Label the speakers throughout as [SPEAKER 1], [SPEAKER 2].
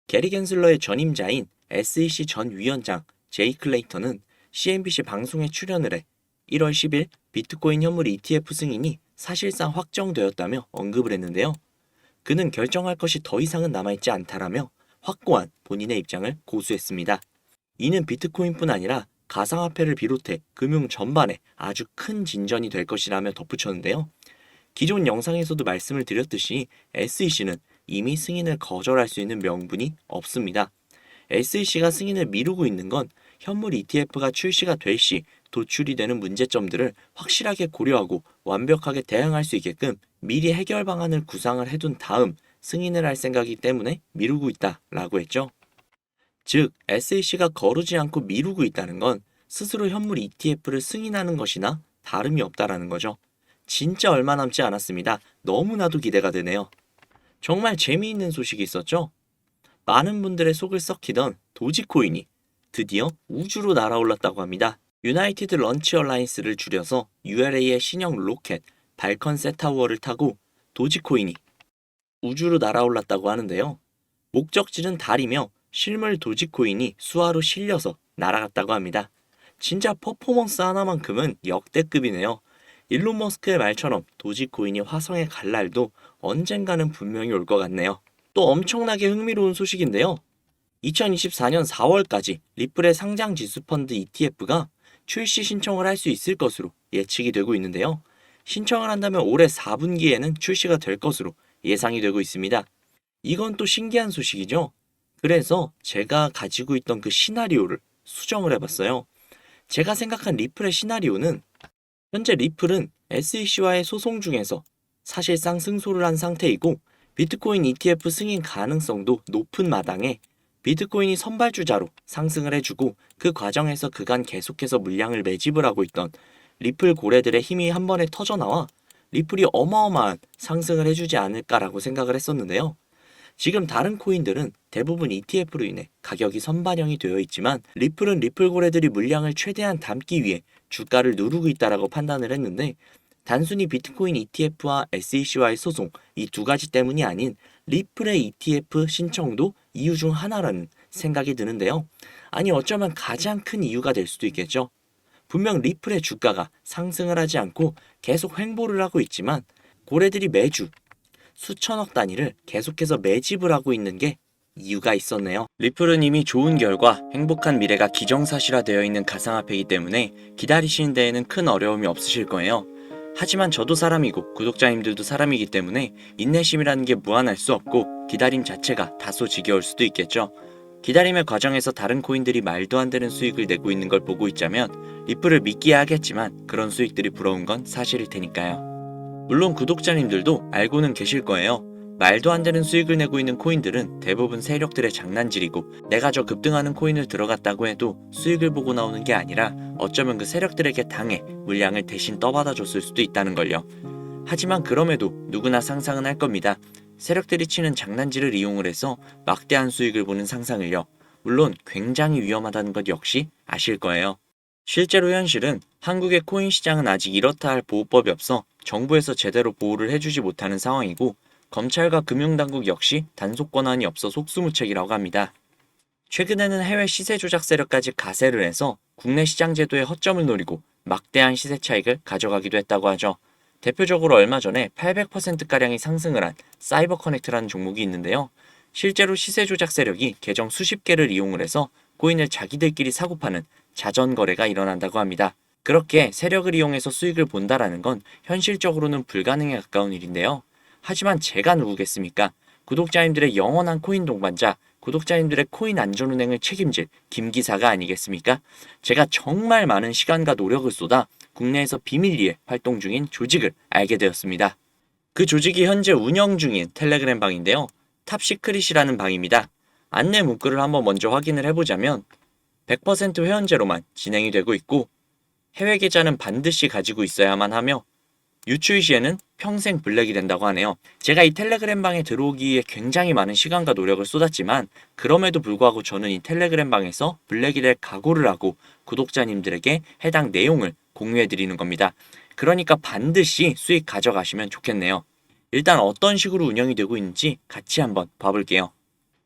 [SPEAKER 1] 게리 겐슬러의 전임자인 SEC 전 위원장 제이 클레이턴은 CNBC 방송에 출연을 해 1월 10일 비트코인 현물 ETF 승인이 사실상 확정되었다며 언급을 했는데요. 그는 결정할 것이 더 이상은 남아있지 않다라며 확고한 본인의 입장을 고수했습니다. 이는 비트코인뿐 아니라 가상화폐를 비롯해 금융 전반에 아주 큰 진전이 될 것이라며 덧붙였는데요. 기존 영상에서도 말씀을 드렸듯이 SEC는 이미 승인을 거절할 수 있는 명분이 없습니다. SEC가 승인을 미루고 있는 건 현물 ETF가 출시가 될 시 도출이 되는 문제점들을 확실하게 고려하고 완벽하게 대응할 수 있게끔 미리 해결 방안을 구상을 해둔 다음 승인을 할 생각이기 때문에 미루고 있다라고 했죠. 즉, SEC가 거르지 않고 미루고 있다는 건 스스로 현물 ETF를 승인하는 것이나 다름이 없다라는 거죠. 진짜 얼마 남지 않았습니다. 너무나도 기대가 되네요. 정말 재미있는 소식이 있었죠? 많은 분들의 속을 썩히던 도지코인이 드디어 우주로 날아올랐다고 합니다. 유나이티드 런치 얼라이언스를 줄여서 ULA의 신형 로켓 발컨 세타워를 타고 도지코인이 우주로 날아올랐다고 하는데요. 목적지는 달이며 실물 도지코인이 수화로 실려서 날아갔다고 합니다. 진짜 퍼포먼스 하나만큼은 역대급이네요. 일론 머스크의 말처럼 도지코인이 화성에 갈 날도 언젠가는 분명히 올 것 같네요. 또 엄청나게 흥미로운 소식인데요. 2024년 4월까지 리플의 상장 지수 펀드 ETF가 출시 신청을 할 수 있을 것으로 예측이 되고 있는데요. 신청을 한다면 올해 4분기에는 출시가 될 것으로 예상이 되고 있습니다. 이건 또 신기한 소식이죠. 그래서 제가 가지고 있던 그 시나리오를 수정을 해봤어요. 제가 생각한 리플의 시나리오는 현재 리플은 SEC와의 소송 중에서 사실상 승소를 한 상태이고 비트코인 ETF 승인 가능성도 높은 마당에 비트코인이 선발주자로 상승을 해주고 그 과정에서 그간 계속해서 물량을 매집을 하고 있던 리플 고래들의 힘이 한 번에 터져나와 리플이 어마어마한 상승을 해주지 않을까라고 생각을 했었는데요. 지금 다른 코인들은 대부분 ETF로 인해 가격이 선반영이 되어 있지만 리플은 리플 고래들이 물량을 최대한 담기 위해 주가를 누르고 있다라고 판단을 했는데 단순히 비트코인 ETF와 SEC와의 소송 이 두 가지 때문이 아닌 리플의 ETF 신청도 이유 중 하나라는 생각이 드는데요. 아니 어쩌면 가장 큰 이유가 될 수도 있겠죠. 분명 리플의 주가가 상승을 하지 않고 계속 횡보를 하고 있지만 고래들이 매주 수천억 단위를 계속해서 매집을 하고 있는 게 이유가 있었네요. 리플은 이미 좋은 결과, 행복한 미래가 기정사실화되어 있는 가상화폐이기 때문에 기다리시는 데에는 큰 어려움이 없으실 거예요. 하지만 저도 사람이고 구독자님들도 사람이기 때문에 인내심이라는 게 무한할 수 없고 기다림 자체가 다소 지겨울 수도 있겠죠. 기다림의 과정에서 다른 코인들이 말도 안 되는 수익을 내고 있는 걸 보고 있자면 리플을 믿기야 하겠지만 그런 수익들이 부러운 건 사실일 테니까요. 물론 구독자님들도 알고는 계실 거예요. 말도 안 되는 수익을 내고 있는 코인들은 대부분 세력들의 장난질이고 내가 저 급등하는 코인을 들어갔다고 해도 수익을 보고 나오는 게 아니라 어쩌면 그 세력들에게 당해 물량을 대신 떠받아 줬을 수도 있다는 걸요. 하지만 그럼에도 누구나 상상은 할 겁니다. 세력들이 치는 장난질을 이용을 해서 막대한 수익을 보는 상상을요. 물론 굉장히 위험하다는 것 역시 아실 거예요. 실제로 현실은 한국의 코인 시장은 아직 이렇다 할 보호법이 없어 정부에서 제대로 보호를 해주지 못하는 상황이고 검찰과 금융당국 역시 단속 권한이 없어 속수무책이라고 합니다. 최근에는 해외 시세 조작 세력까지 가세를 해서 국내 시장 제도의 허점을 노리고 막대한 시세 차익을 가져가기도 했다고 하죠. 대표적으로 얼마 전에 800%가량이 상승을 한 사이버 커넥트라는 종목이 있는데요. 실제로 시세 조작 세력이 계정 수십 개를 이용을 해서 코인을 자기들끼리 사고 파는 자전 거래가 일어난다고 합니다. 그렇게 세력을 이용해서 수익을 본다라는 건 현실적으로는 불가능에 가까운 일인데요. 하지만 제가 누구겠습니까? 구독자님들의 영원한 코인 동반자, 구독자님들의 코인 안전운행을 책임질 김 기사가 아니겠습니까? 제가 정말 많은 시간과 노력을 쏟아 국내에서 비밀리에 활동 중인 조직을 알게 되었습니다. 그 조직이 현재 운영 중인 텔레그램 방인데요. 탑시크릿이라는 방입니다. 안내 문구를 한번 먼저 확인을 해보자면 100% 회원제로만 진행이 되고 있고 해외 계좌는 반드시 가지고 있어야만 하며 유출 시에는 평생 블랙이 된다고 하네요. 제가 이 텔레그램 방에 들어오기에 굉장히 많은 시간과 노력을 쏟았지만 그럼에도 불구하고 저는 이 텔레그램 방에서 블랙이 될 각오를 하고 구독자님들에게 해당 내용을 공유해 드리는 겁니다. 그러니까 반드시 수익 가져가시면 좋겠네요. 일단 어떤 식으로 운영이 되고 있는지 같이 한번 봐볼게요.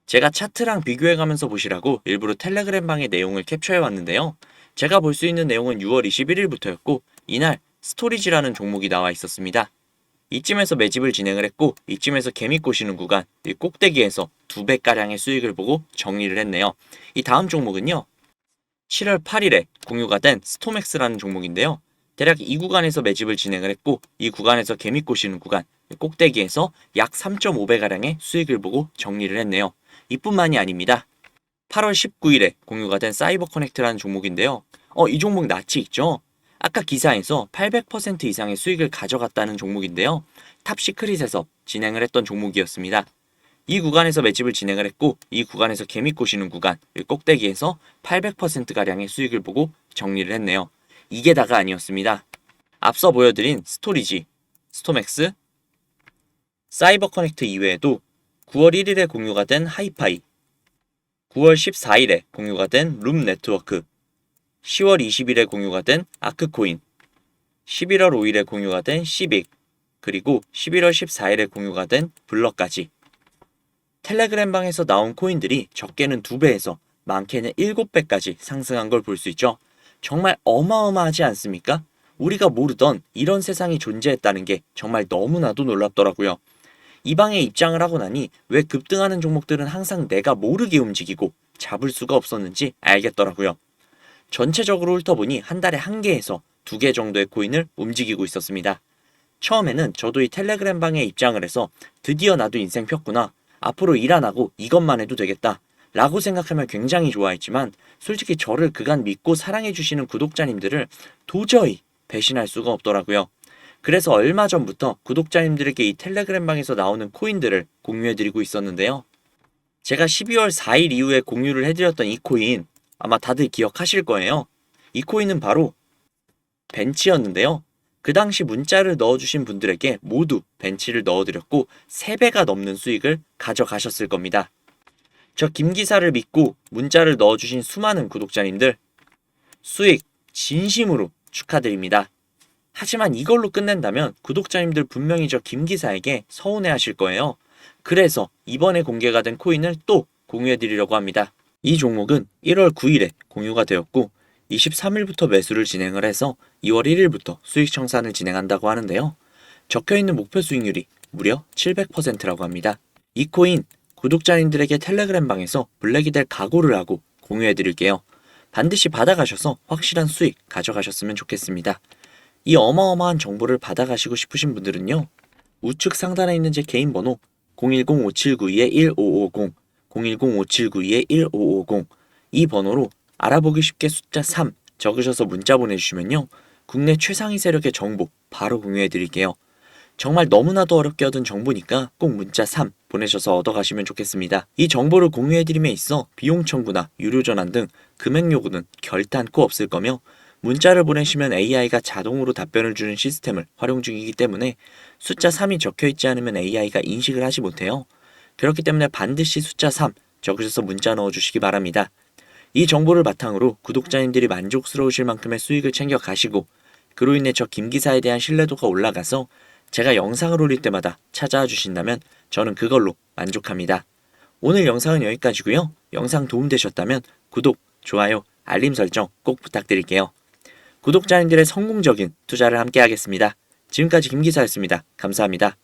[SPEAKER 1] 제가 차트랑 비교해가면서 보시라고 일부러 텔레그램 방의 내용을 캡처해왔는데요. 제가 볼 수 있는 내용은 6월 21일부터였고 이날 스토리지라는 종목이 나와 있었습니다. 이쯤에서 매집을 진행을 했고 이쯤에서 개미 꼬시는 구간, 이 꼭대기에서 2배가량의 수익을 보고 정리를 했네요. 이 다음 종목은요. 7월 8일에 공유가 된 스톰엑스라는 종목인데요. 대략 이 구간에서 매집을 진행을 했고 이 구간에서 개미 꼬시는 구간, 꼭대기에서 약 3.5배가량의 수익을 보고 정리를 했네요. 이뿐만이 아닙니다. 8월 19일에 공유가 된 사이버 커넥트라는 종목인데요. 이 종목 낯이 있죠? 아까 기사에서 800% 이상의 수익을 가져갔다는 종목인데요. 탑시크릿에서 진행을 했던 종목이었습니다. 이 구간에서 매집을 진행을 했고 이 구간에서 개미 꼬시는 구간, 꼭대기에서 800%가량의 수익을 보고 정리를 했네요. 이게 다가 아니었습니다. 앞서 보여드린 스토리지, 스톰엑스, 사이버 커넥트 이외에도 9월 1일에 공유가 된 하이파이, 9월 14일에 공유가 된 룸 네트워크, 10월 20일에 공유가 된 아크코인, 11월 5일에 공유가 된 시빅, 그리고 11월 14일에 공유가 된 블럭까지. 텔레그램 방에서 나온 코인들이 적게는 2배에서 많게는 7배까지 상승한 걸 볼 수 있죠. 정말 어마어마하지 않습니까? 우리가 모르던 이런 세상이 존재했다는 게 정말 너무나도 놀랍더라고요. 이 방에 입장을 하고 나니 왜 급등하는 종목들은 항상 내가 모르게 움직이고 잡을 수가 없었는지 알겠더라고요. 전체적으로 훑어보니 한 달에 1개에서 2개 정도의 코인을 움직이고 있었습니다. 처음에는 저도 이 텔레그램 방에 입장을 해서 드디어 나도 인생 폈구나. 앞으로 일 안 하고 이것만 해도 되겠다. 라고 생각하면 굉장히 좋아했지만 솔직히 저를 그간 믿고 사랑해주시는 구독자님들을 도저히 배신할 수가 없더라고요. 그래서 얼마 전부터 구독자님들에게 이 텔레그램 방에서 나오는 코인들을 공유해드리고 있었는데요. 제가 12월 4일 이후에 공유를 해드렸던 이 코인 아마 다들 기억하실 거예요. 이 코인은 바로 벤치였는데요. 그 당시 문자를 넣어주신 분들에게 모두 벤치를 넣어드렸고 3배가 넘는 수익을 가져가셨을 겁니다. 저 김기사를 믿고 문자를 넣어주신 수많은 구독자님들 수익 진심으로 축하드립니다. 하지만 이걸로 끝낸다면 구독자님들 분명히 저 김기사에게 서운해하실 거예요. 그래서 이번에 공개가 된 코인을 또 공유해드리려고 합니다. 이 종목은 1월 9일에 공유가 되었고 23일부터 매수를 진행을 해서 2월 1일부터 수익 청산을 진행한다고 하는데요. 적혀있는 목표 수익률이 무려 700%라고 합니다. 이 코인 구독자님들에게 텔레그램 방에서 블랙이 될 각오를 하고 공유해드릴게요. 반드시 받아가셔서 확실한 수익 가져가셨으면 좋겠습니다. 이 어마어마한 정보를 받아가시고 싶으신 분들은요. 우측 상단에 있는 제 개인 번호 010-5792-1550, 010-5792-1550 이 번호로 알아보기 쉽게 숫자 3 적으셔서 문자 보내주시면요. 국내 최상위 세력의 정보 바로 공유해드릴게요. 정말 너무나도 어렵게 얻은 정보니까 꼭 문자 3 보내셔서 얻어가시면 좋겠습니다. 이 정보를 공유해드림에 있어 비용 청구나 유료 전환 등 금액 요구는 결단코 없을 거며 문자를 보내시면 AI가 자동으로 답변을 주는 시스템을 활용 중이기 때문에 숫자 3이 적혀있지 않으면 AI가 인식을 하지 못해요. 그렇기 때문에 반드시 숫자 3 적으셔서 문자 넣어주시기 바랍니다. 이 정보를 바탕으로 구독자님들이 만족스러우실 만큼의 수익을 챙겨 가시고 그로 인해 저 김기사에 대한 신뢰도가 올라가서 제가 영상을 올릴 때마다 찾아와 주신다면 저는 그걸로 만족합니다. 오늘 영상은 여기까지고요. 영상 도움되셨다면 구독, 좋아요, 알림 설정 꼭 부탁드릴게요. 구독자님들의 성공적인 투자를 함께 하겠습니다. 지금까지 김기사였습니다. 감사합니다.